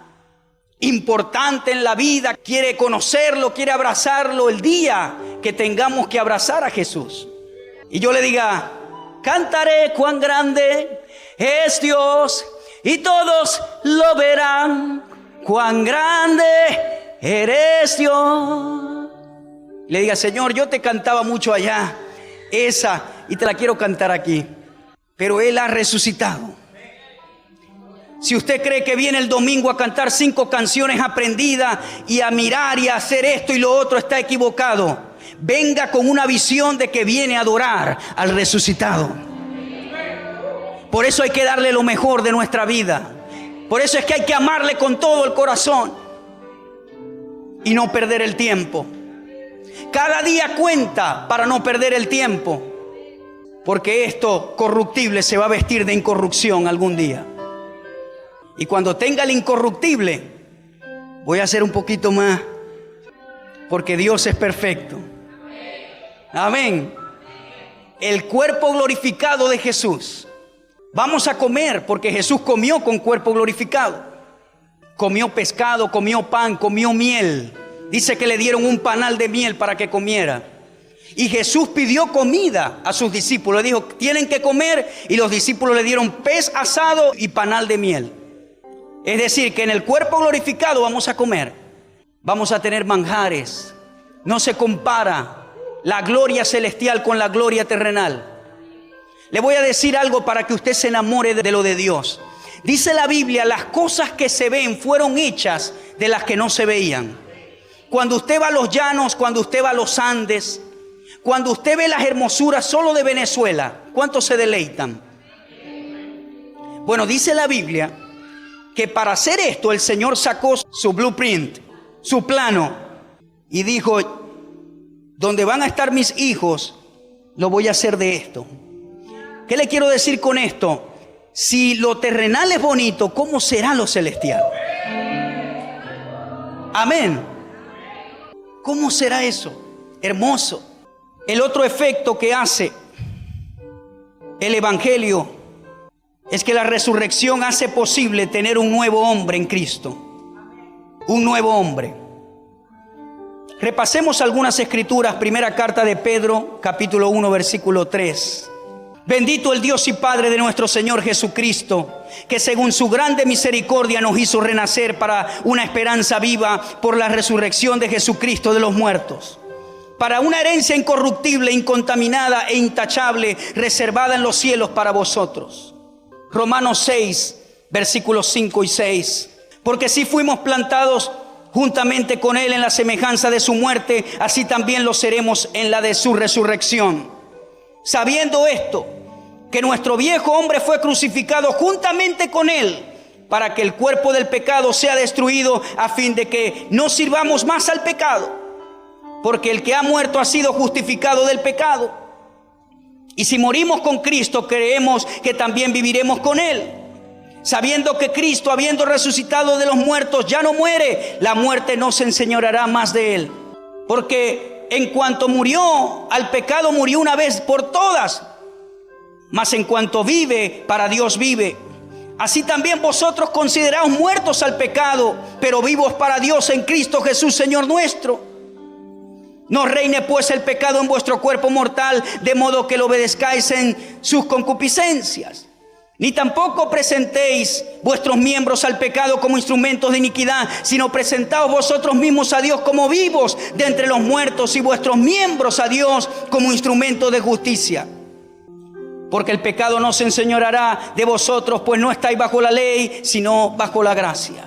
importante en la vida, quiere conocerlo, quiere abrazarlo, el día que tengamos que abrazar a Jesús, y yo le diga: cantaré cuán grande es Dios, y todos lo verán, cuán grande eres Dios. Le diga: Señor, yo te cantaba mucho allá esa, y te la quiero cantar aquí, pero Él ha resucitado. Si usted cree que viene el domingo a cantar 5 canciones aprendidas y a mirar y a hacer esto y lo otro, está equivocado. Venga con una visión de que viene a adorar al resucitado. Por eso hay que darle lo mejor de nuestra vida. Por eso es que hay que amarle con todo el corazón y no perder el tiempo. Cada día cuenta para no perder el tiempo, porque esto corruptible se va a vestir de incorrupción algún día. Y cuando tenga el incorruptible, voy a hacer un poquito más, porque Dios es perfecto. Amén. El cuerpo glorificado de Jesús. Vamos a comer porque Jesús comió con cuerpo glorificado. Comió pescado, comió pan, comió miel. Dice que le dieron un panal de miel para que comiera. Y Jesús pidió comida a sus discípulos. Le dijo, tienen que comer. Y los discípulos le dieron pez asado y panal de miel. Es decir, que en el cuerpo glorificado vamos a comer. Vamos a tener manjares. No se compara la gloria celestial con la gloria terrenal. Le voy a decir algo para que usted se enamore de lo de Dios. Dice la Biblia, las cosas que se ven fueron hechas de las que no se veían. Cuando usted va a los llanos, cuando usted va a los Andes, cuando usted ve las hermosuras solo de Venezuela, ¿cuántos se deleitan? Bueno, dice la Biblia que para hacer esto el Señor sacó su blueprint, su plano, y dijo, donde van a estar mis hijos, lo voy a hacer de esto. ¿Qué le quiero decir con esto? Si lo terrenal es bonito, ¿cómo será lo celestial? Amén. ¿Cómo será eso? Hermoso. El otro efecto que hace el Evangelio es que la resurrección hace posible tener un nuevo hombre en Cristo. Un nuevo hombre. Repasemos algunas escrituras. Primera carta de Pedro, capítulo 1, versículo 3. Bendito el Dios y Padre de nuestro Señor Jesucristo, que según su grande misericordia nos hizo renacer para una esperanza viva por la resurrección de Jesucristo de los muertos, para una herencia incorruptible, incontaminada e intachable, reservada en los cielos para vosotros. Romanos 6, versículos 5 y 6. Porque si fuimos plantados juntamente con Él en la semejanza de su muerte, así también lo seremos en la de su resurrección. Sabiendo esto, que nuestro viejo hombre fue crucificado juntamente con Él, para que el cuerpo del pecado sea destruido, a fin de que no sirvamos más al pecado. Porque el que ha muerto ha sido justificado del pecado. Y si morimos con Cristo, creemos que también viviremos con Él. Sabiendo que Cristo, habiendo resucitado de los muertos, ya no muere, la muerte no se enseñoreará más de Él. Porque en cuanto murió al pecado, murió una vez por todas. Mas en cuanto vive, para Dios vive. Así también vosotros consideraos muertos al pecado, pero vivos para Dios en Cristo Jesús, Señor nuestro. No reine pues el pecado en vuestro cuerpo mortal, de modo que lo obedezcáis en sus concupiscencias. Ni tampoco presentéis vuestros miembros al pecado como instrumentos de iniquidad, sino presentaos vosotros mismos a Dios como vivos de entre los muertos, y vuestros miembros a Dios como instrumentos de justicia. Porque el pecado no se enseñoreará de vosotros, pues no estáis bajo la ley, sino bajo la gracia.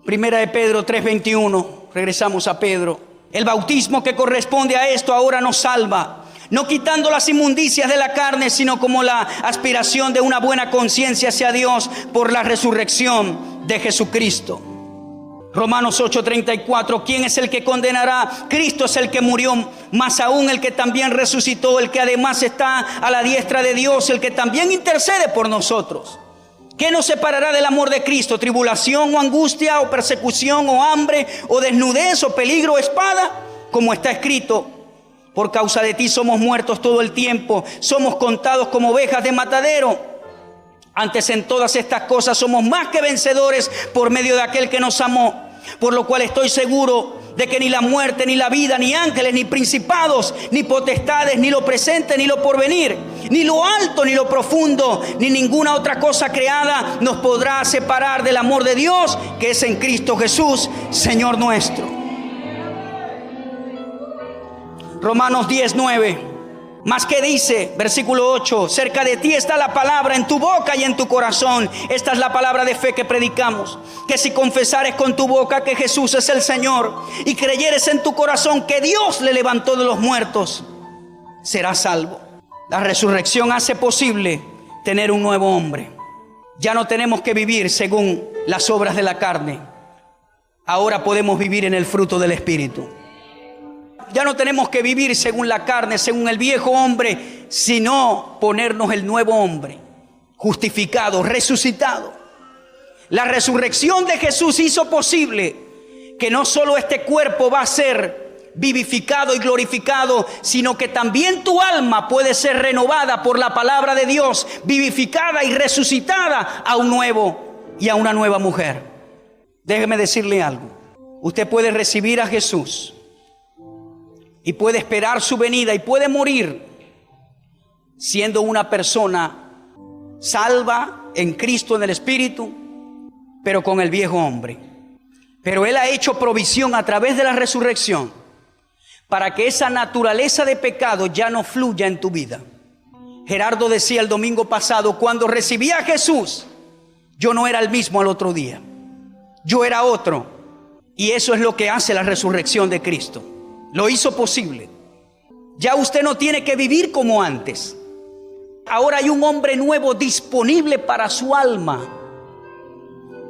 Primera de Pedro 3:21. Regresamos a Pedro. El bautismo que corresponde a esto ahora nos salva, no quitando las inmundicias de la carne, sino como la aspiración de una buena conciencia hacia Dios por la resurrección de Jesucristo. Romanos 8:34. ¿Quién es el que condenará? Cristo es el que murió, más aún el que también resucitó, el que además está a la diestra de Dios, el que también intercede por nosotros. ¿Qué nos separará del amor de Cristo? ¿Tribulación o angustia o persecución o hambre o desnudez o peligro o espada? Como está escrito, por causa de ti somos muertos todo el tiempo, somos contados como ovejas de matadero. Antes en todas estas cosas somos más que vencedores por medio de aquel que nos amó. Por lo cual estoy seguro de que ni la muerte, ni la vida, ni ángeles, ni principados, ni potestades, ni lo presente, ni lo porvenir, ni lo alto, ni lo profundo, ni ninguna otra cosa creada nos podrá separar del amor de Dios que es en Cristo Jesús, Señor nuestro. Romanos 10:9. Más que dice, versículo 8, cerca de ti está la palabra en tu boca y en tu corazón. Esta es la palabra de fe que predicamos, que si confesares con tu boca que Jesús es el Señor y creyeres en tu corazón que Dios le levantó de los muertos, serás salvo. La resurrección hace posible tener un nuevo hombre. Ya no tenemos que vivir según las obras de la carne. Ahora podemos vivir en el fruto del Espíritu. Ya no tenemos que vivir según la carne, según el viejo hombre, sino ponernos el nuevo hombre, justificado, resucitado. La resurrección de Jesús hizo posible que no solo este cuerpo va a ser vivificado y glorificado, sino que también tu alma puede ser renovada por la palabra de Dios, vivificada y resucitada a un nuevo y a una nueva mujer. Déjeme decirle algo. Usted puede recibir a Jesús y puede esperar su venida y puede morir siendo una persona salva en Cristo, en el Espíritu, pero con el viejo hombre. Pero Él ha hecho provisión a través de la resurrección para que esa naturaleza de pecado ya no fluya en tu vida. Gerardo decía el domingo pasado, cuando recibí a Jesús, yo no era el mismo al otro día. Yo era otro. Y eso es lo que hace la resurrección de Cristo. Lo hizo posible. Ya usted no tiene que vivir como antes. Ahora hay un hombre nuevo disponible para su alma.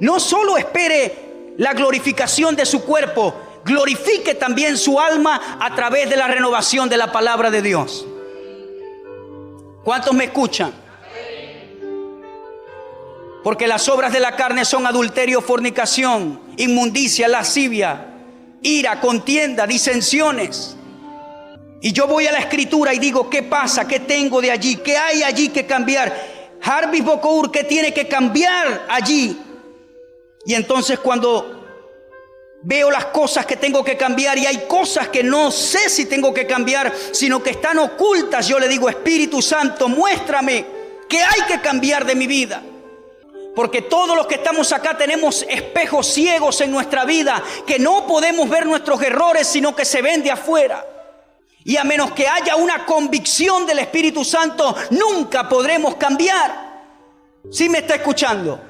No solo espere la glorificación de su cuerpo, glorifique también su alma a través de la renovación de la palabra de Dios. ¿Cuántos me escuchan? Porque las obras de la carne son adulterio, fornicación, inmundicia, lascivia, ira, contienda, disensiones. Y yo voy a la Escritura y digo, ¿qué pasa? ¿Qué tengo de allí? ¿Qué hay allí que cambiar? Jarvis Bocour, ¿qué tiene que cambiar allí? Y entonces cuando veo las cosas que tengo que cambiar y hay cosas que no sé si tengo que cambiar, sino que están ocultas, yo le digo, Espíritu Santo, muéstrame qué hay que cambiar de mi vida. Porque todos los que estamos acá tenemos espejos ciegos en nuestra vida, que no podemos ver nuestros errores, sino que se ven de afuera. Y a menos que haya una convicción del Espíritu Santo, nunca podremos cambiar. ¿Sí me está escuchando?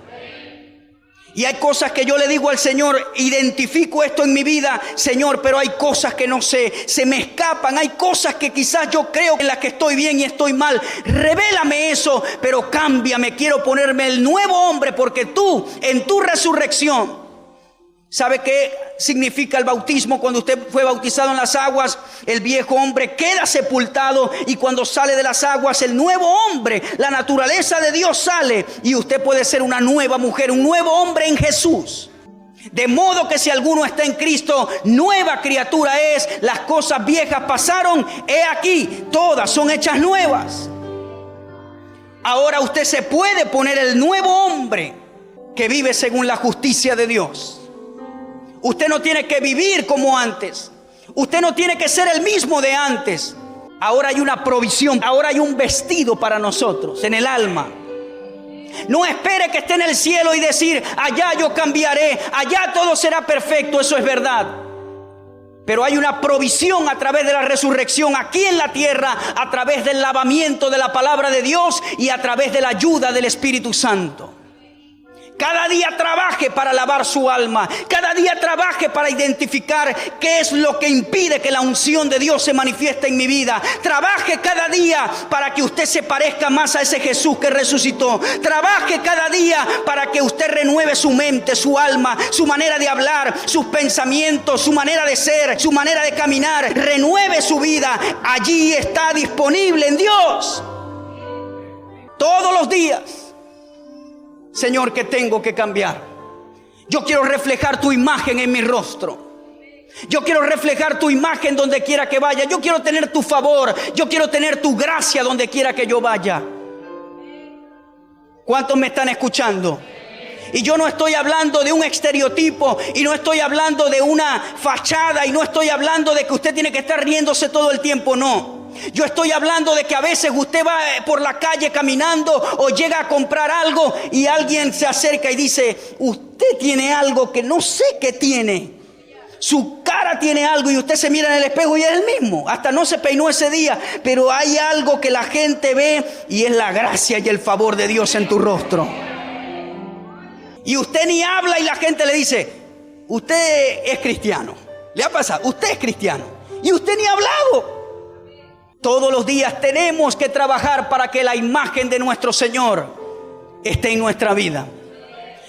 Y hay cosas que yo le digo al Señor, identifico esto en mi vida, Señor, pero hay cosas que no sé, se me escapan. Hay cosas que quizás yo creo en las que estoy bien y estoy mal. Revélame eso, pero cámbiame. Quiero ponerme el nuevo hombre, porque tú, en tu resurrección, ¿sabe qué significa el bautismo? Cuando usted fue bautizado en las aguas, el viejo hombre queda sepultado, y cuando sale de las aguas, el nuevo hombre, la naturaleza de Dios sale, y usted puede ser una nueva mujer, un nuevo hombre en Jesús. De modo que si alguno está en Cristo, nueva criatura es. Las cosas viejas pasaron, he aquí, todas son hechas nuevas. Ahora usted se puede poner el nuevo hombre que vive según la justicia de Dios. Usted no tiene que vivir como antes. Usted no tiene que ser el mismo de antes. Ahora hay una provisión. Ahora hay un vestido para nosotros en el alma. No espere que esté en el cielo y decir, allá yo cambiaré, allá todo será perfecto. Eso es verdad. Pero hay una provisión a través de la resurrección aquí en la tierra, a través del lavamiento de la palabra de Dios y a través de la ayuda del Espíritu Santo. Cada día trabaje para lavar su alma. Cada día trabaje para identificar qué es lo que impide que la unción de Dios se manifieste en mi vida. Trabaje cada día para que usted se parezca más a ese Jesús que resucitó. Trabaje cada día para que usted renueve su mente, su alma, su manera de hablar, sus pensamientos, su manera de ser, su manera de caminar. Renueve su vida. Allí está disponible en Dios. Todos los días. Señor, ¿qué tengo que cambiar? Yo quiero reflejar tu imagen en mi rostro. Yo quiero reflejar tu imagen donde quiera que vaya. Yo quiero tener tu favor. Yo quiero tener tu gracia donde quiera que yo vaya. ¿Cuántos me están escuchando? Y yo no estoy hablando de un estereotipo, y no estoy hablando de una fachada, y no estoy hablando de que usted tiene que estar riéndose todo el tiempo, no. Yo estoy hablando de que a veces usted va por la calle caminando o llega a comprar algo y alguien se acerca y dice, usted tiene algo que no sé qué tiene. Su cara tiene algo y usted se mira en el espejo y es el mismo. Hasta no se peinó ese día, pero hay algo que la gente ve y es la gracia y el favor de Dios en tu rostro. Y usted ni habla y la gente le dice, usted es cristiano. ¿Le ha pasado? Usted es cristiano. Y usted ni ha hablado. Todos los días tenemos que trabajar para que la imagen de nuestro Señor esté en nuestra vida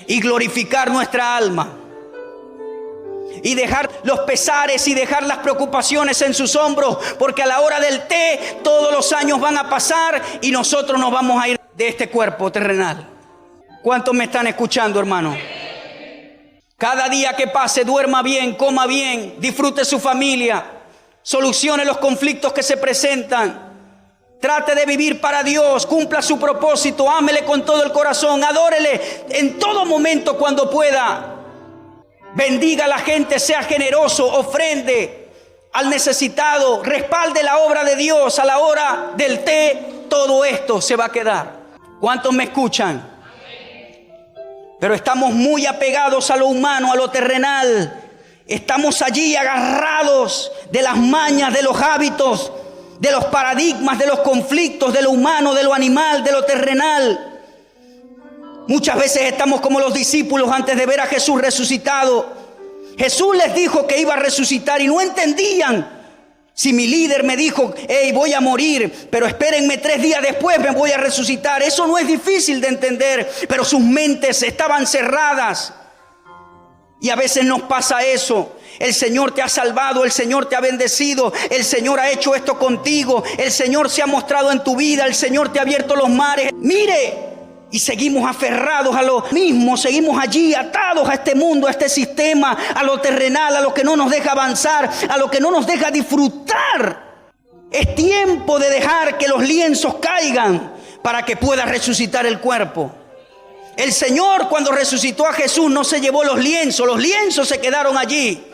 y glorificar nuestra alma y dejar los pesares y dejar las preocupaciones en sus hombros, porque a la hora del té todos los años van a pasar y nosotros nos vamos a ir de este cuerpo terrenal. ¿Cuántos me están escuchando, hermano? Cada día que pase, duerma bien, coma bien, disfrute su familia. solucione los conflictos que se presentan. Trate de vivir para Dios, cumpla su propósito, ámele con todo el corazón, adórele en todo momento cuando pueda. Bendiga a la gente, sea generoso, ofrende al necesitado, respalde la obra de Dios. A la hora del té, todo esto se va a quedar. ¿Cuántos me escuchan? Pero estamos muy apegados a lo humano, a lo terrenal. Estamos allí agarrados de las mañas, de los hábitos, de los paradigmas, de los conflictos, de lo humano, de lo animal, de lo terrenal. Muchas veces estamos como los discípulos antes de ver a Jesús resucitado. Jesús les dijo que iba a resucitar y no entendían. Si mi líder me dijo, hey, voy a morir, pero espérenme 3 días después me voy a resucitar. Eso no es difícil de entender, pero sus mentes estaban cerradas. Y a veces nos pasa eso. El Señor te ha salvado, el Señor te ha bendecido, el Señor ha hecho esto contigo, el Señor se ha mostrado en tu vida, el Señor te ha abierto los mares. Mire, y seguimos aferrados a lo mismo, seguimos allí atados a este mundo, a este sistema, a lo terrenal, a lo que no nos deja avanzar, a lo que no nos deja disfrutar. Es tiempo de dejar que los lienzos caigan para que pueda resucitar el cuerpo. El Señor, cuando resucitó a Jesús, no se llevó los lienzos se quedaron allí.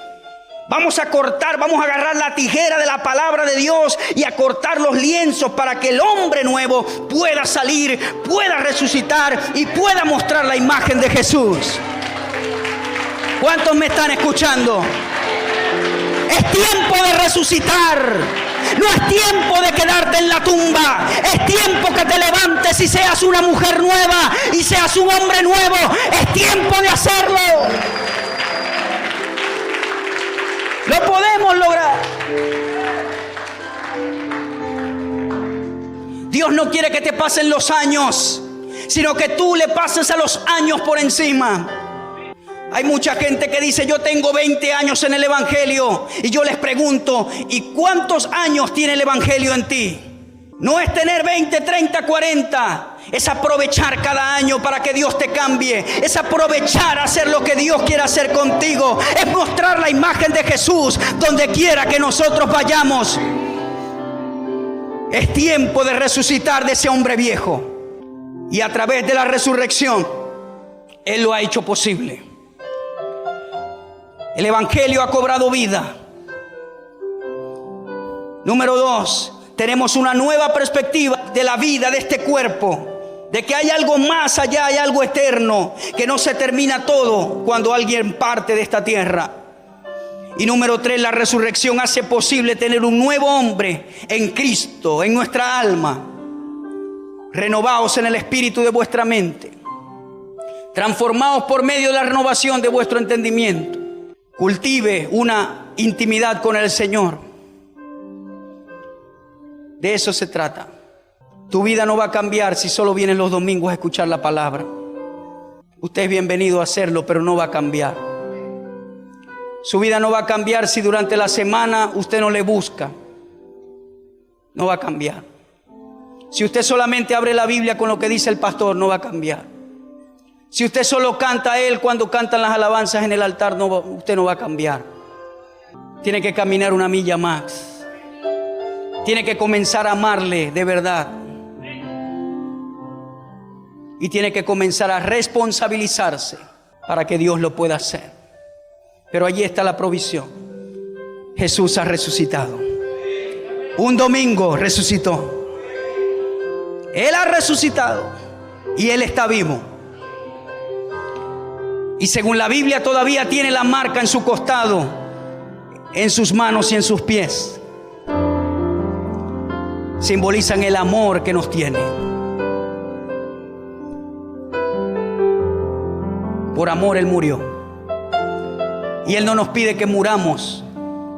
Vamos a cortar, vamos a agarrar la tijera de la palabra de Dios y a cortar los lienzos para que el hombre nuevo pueda salir, pueda resucitar y pueda mostrar la imagen de Jesús. ¿Cuántos me están escuchando? Es tiempo de resucitar. No es tiempo de quedarte en la tumba. Es tiempo que te levantes y seas una mujer nueva y seas un hombre nuevo. Es tiempo de hacerlo. Lo podemos lograr. Dios no quiere que te pasen los años, sino que tú le pases a los años por encima. Hay mucha gente que dice, yo tengo 20 años en el Evangelio. Y yo les pregunto, ¿y cuántos años tiene el Evangelio en ti? No es tener 20, 30, 40. Es aprovechar cada año para que Dios te cambie. Es aprovechar a hacer lo que Dios quiere hacer contigo. Es mostrar la imagen de Jesús donde quiera que nosotros vayamos. Es tiempo de resucitar de ese hombre viejo. Y a través de la resurrección, Él lo ha hecho posible. El Evangelio ha cobrado vida. Número 2, tenemos una nueva perspectiva de la vida de este cuerpo. De que hay algo más allá, hay algo eterno, que no se termina todo cuando alguien parte de esta tierra. Y número 3, la resurrección hace posible tener un nuevo hombre en Cristo, en nuestra alma. Renovaos en el espíritu de vuestra mente. Transformaos por medio de la renovación de vuestro entendimiento. Cultive una intimidad con el Señor. De eso se trata. Tu vida no va a cambiar si solo vienes los domingos a escuchar la palabra. Usted es bienvenido a hacerlo, pero no va a cambiar. Su vida no va a cambiar si durante la semana usted no le busca. No va a cambiar. Si usted solamente abre la Biblia con lo que dice el pastor, no va a cambiar. Si usted solo canta a Él cuando cantan las alabanzas en el altar, usted no va a cambiar. Tiene que caminar una milla más. Tiene que comenzar a amarle de verdad. Y tiene que comenzar a responsabilizarse para que Dios lo pueda hacer. Pero allí está la provisión. Jesús ha resucitado. Un domingo resucitó. Él ha resucitado y Él está vivo. Y según la Biblia todavía tiene la marca en su costado, en sus manos y en sus pies. Simbolizan el amor que nos tiene. Por amor Él murió. Y Él no nos pide que muramos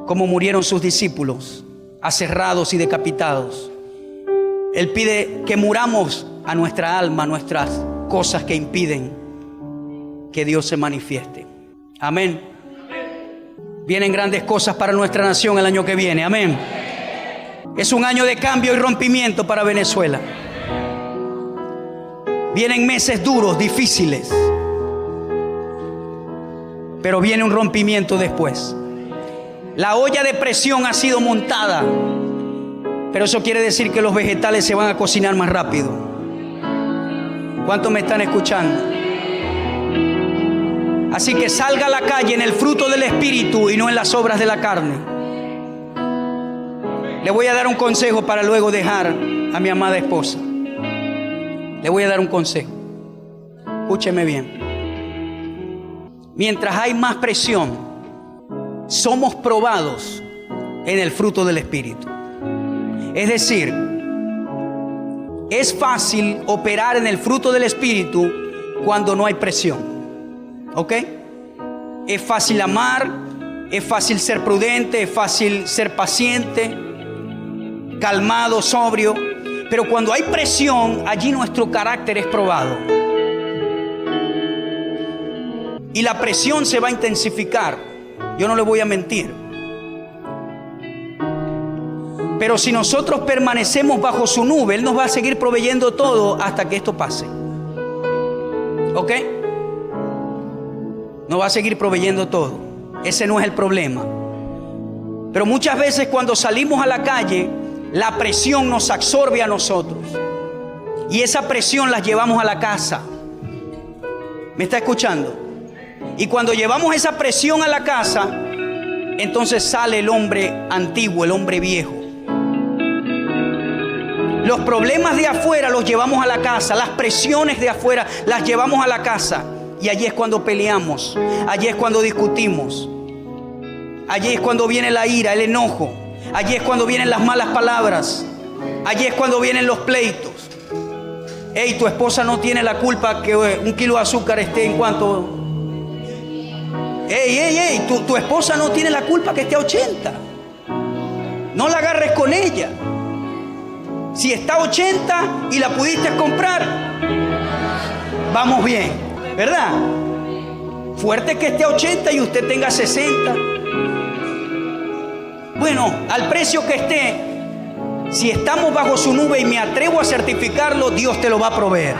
como murieron sus discípulos, aserrados y decapitados. Él pide que muramos a nuestra alma, a nuestras cosas que impiden que Dios se manifieste. Amén. Vienen grandes cosas para nuestra nación el año que viene. Amén. Es un año de cambio y rompimiento para Venezuela. Vienen meses duros, difíciles. Pero viene un rompimiento después. La olla de presión ha sido montada, pero eso quiere decir que los vegetales se van a cocinar más rápido. ¿Cuántos me están escuchando? Así que salga a la calle en el fruto del Espíritu y no en las obras de la carne. Le voy a dar un consejo para luego dejar a mi amada esposa. Le voy a dar un consejo. Escúcheme bien. Mientras hay más presión, somos probados en el fruto del Espíritu. Es decir, es fácil operar en el fruto del Espíritu cuando no hay presión. ¿Ok? Es fácil amar, es fácil ser prudente, es fácil ser paciente, calmado, sobrio. Pero cuando hay presión, allí nuestro carácter es probado. Y la presión se va a intensificar. Yo no le voy a mentir. Pero si nosotros permanecemos bajo su nube, Él nos va a seguir proveyendo todo hasta que esto pase. ¿Ok? Nos va a seguir proveyendo todo. Ese no es el problema. Pero muchas veces cuando salimos a la calle, la presión nos absorbe a nosotros. Y esa presión la llevamos a la casa. ¿Me está escuchando? Y cuando llevamos esa presión a la casa, entonces sale el hombre antiguo, el hombre viejo. Los problemas de afuera los llevamos a la casa. Las presiones de afuera las llevamos a la casa. Y allí es cuando peleamos, allí es cuando discutimos, allí es cuando viene la ira, el enojo, allí es cuando vienen las malas palabras, allí es cuando vienen los pleitos. Hey, tu esposa no tiene la culpa que 1 kilo de azúcar esté en cuanto. Hey, tu esposa no tiene la culpa que esté a 80. No la agarres con ella. Si está a 80 y la pudiste comprar, vamos bien. ¿Verdad? Fuerte que esté a 80 y usted tenga 60. Bueno, al precio que esté, si estamos bajo su nube y me atrevo a certificarlo, Dios te lo va a proveer.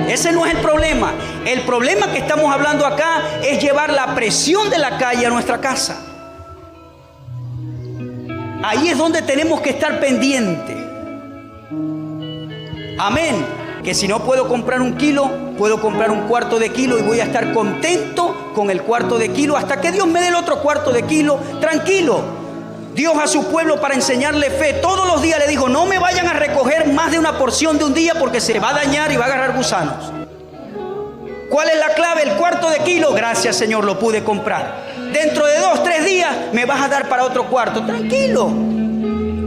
Ese no es el problema. El problema que estamos hablando acá es llevar la presión de la calle a nuestra casa. Ahí es donde tenemos que estar pendientes. Amén. Que si no puedo comprar 1 kilo, puedo comprar 1/4 de kilo y voy a estar contento con el 1/4 de kilo hasta que Dios me dé el otro 1/4 de kilo. Tranquilo. Dios a su pueblo, para enseñarle fe, todos los días le dijo: no me vayan a recoger más de una porción de un día porque se va a dañar y va a agarrar gusanos. ¿Cuál es la clave? El 1/4 de kilo. Gracias, Señor, lo pude comprar. Dentro de 2, 3 días me vas a dar para otro 1/4. Tranquilo.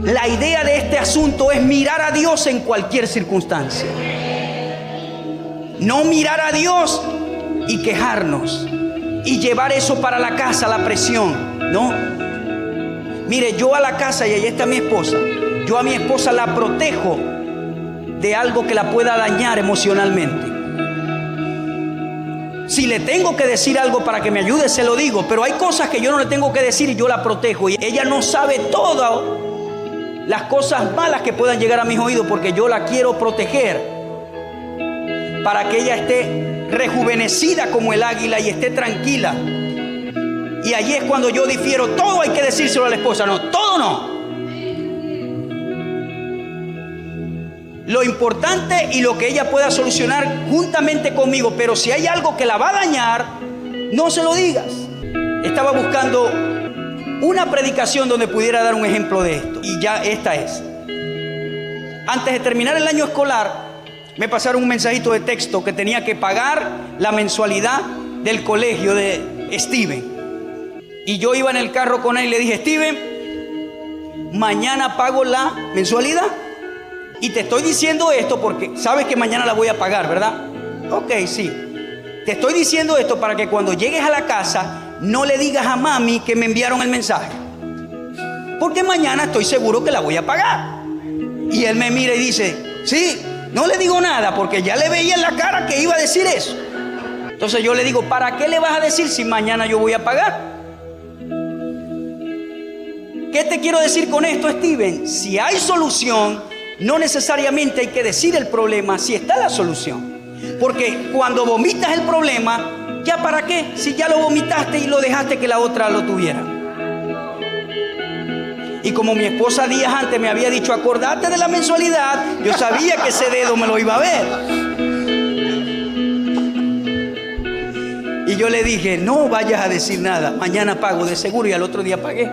La idea de este asunto es mirar a Dios en cualquier circunstancia. No mirar a Dios y quejarnos y llevar eso para la casa, la presión. No. Mire, yo a la casa, y ahí está mi esposa, yo a mi esposa la protejo de algo que la pueda dañar emocionalmente. Si le tengo que decir algo para que me ayude, se lo digo. Pero hay cosas que yo no le tengo que decir y yo la protejo. Y ella no sabe todas las cosas malas que puedan llegar a mis oídos, porque yo la quiero proteger para que ella esté rejuvenecida como el águila y esté tranquila. Y allí es cuando yo difiero. Todo hay que decírselo a la esposa. No, todo no. Lo importante y lo que ella pueda solucionar juntamente conmigo. Pero si hay algo que la va a dañar, no se lo digas. Estaba buscando una predicación donde pudiera dar un ejemplo de esto. Y ya esta es. Antes de terminar el año escolar, me pasaron un mensajito de texto que tenía que pagar la mensualidad del colegio de Steven. Y yo iba en el carro con él y le dije: Steven, mañana pago la mensualidad. Y te estoy diciendo esto porque sabes que mañana la voy a pagar, ¿verdad? Ok, sí. Te estoy diciendo esto para que cuando llegues a la casa no le digas a mami que me enviaron el mensaje, porque mañana estoy seguro que la voy a pagar. Y él me mira y dice: sí. No le digo nada porque ya le veía en la cara que iba a decir eso. Entonces yo le digo: ¿para qué le vas a decir si mañana yo voy a pagar? ¿Qué te quiero decir con esto, Steven? Si hay solución, no necesariamente hay que decir el problema si está la solución. Porque cuando vomitas el problema, ¿ya para qué? Si ya lo vomitaste y lo dejaste que la otra lo tuviera. Y como mi esposa días antes me había dicho, acordate de la mensualidad, yo sabía que ese dedo me lo iba a ver. Y yo le dije, no vayas a decir nada, mañana pago de seguro, y al otro día pagué.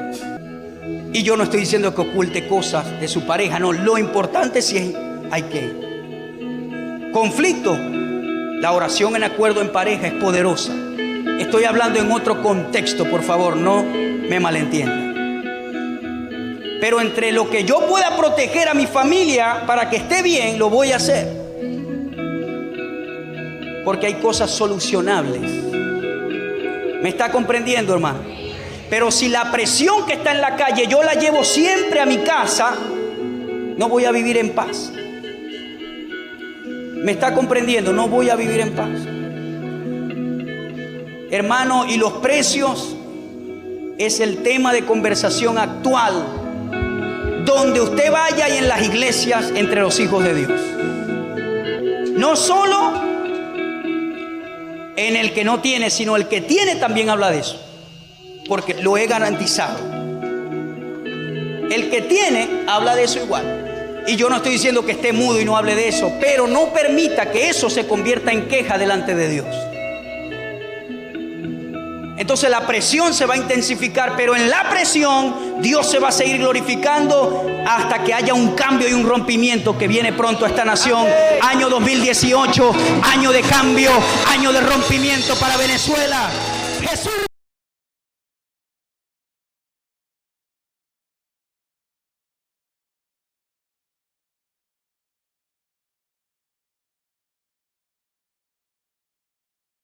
Y yo no estoy diciendo que oculte cosas de su pareja, no, lo importante es si hay que. Conflicto, la oración en acuerdo en pareja es poderosa. Estoy hablando en otro contexto, por favor, no me malentiendan. Pero entre lo que yo pueda proteger a mi familia para que esté bien, lo voy a hacer. Porque hay cosas solucionables. ¿Me está comprendiendo, hermano? Pero si la presión que está en la calle yo la llevo siempre a mi casa, no voy a vivir en paz. ¿Me está comprendiendo? No voy a vivir en paz. Hermano, y los precios es el tema de conversación actual, donde usted vaya y en las iglesias entre los hijos de Dios. No solo en el que no tiene, sino el que tiene también habla de eso, porque lo he garantizado. El que tiene habla de eso igual. Y yo no estoy diciendo que esté mudo y no hable de eso, pero no permita que eso se convierta en queja delante de Dios. Entonces la presión se va a intensificar, pero en la presión Dios se va a seguir glorificando hasta que haya un cambio y un rompimiento que viene pronto a esta nación. Año 2018, año de cambio, año de rompimiento para Venezuela. Jesús.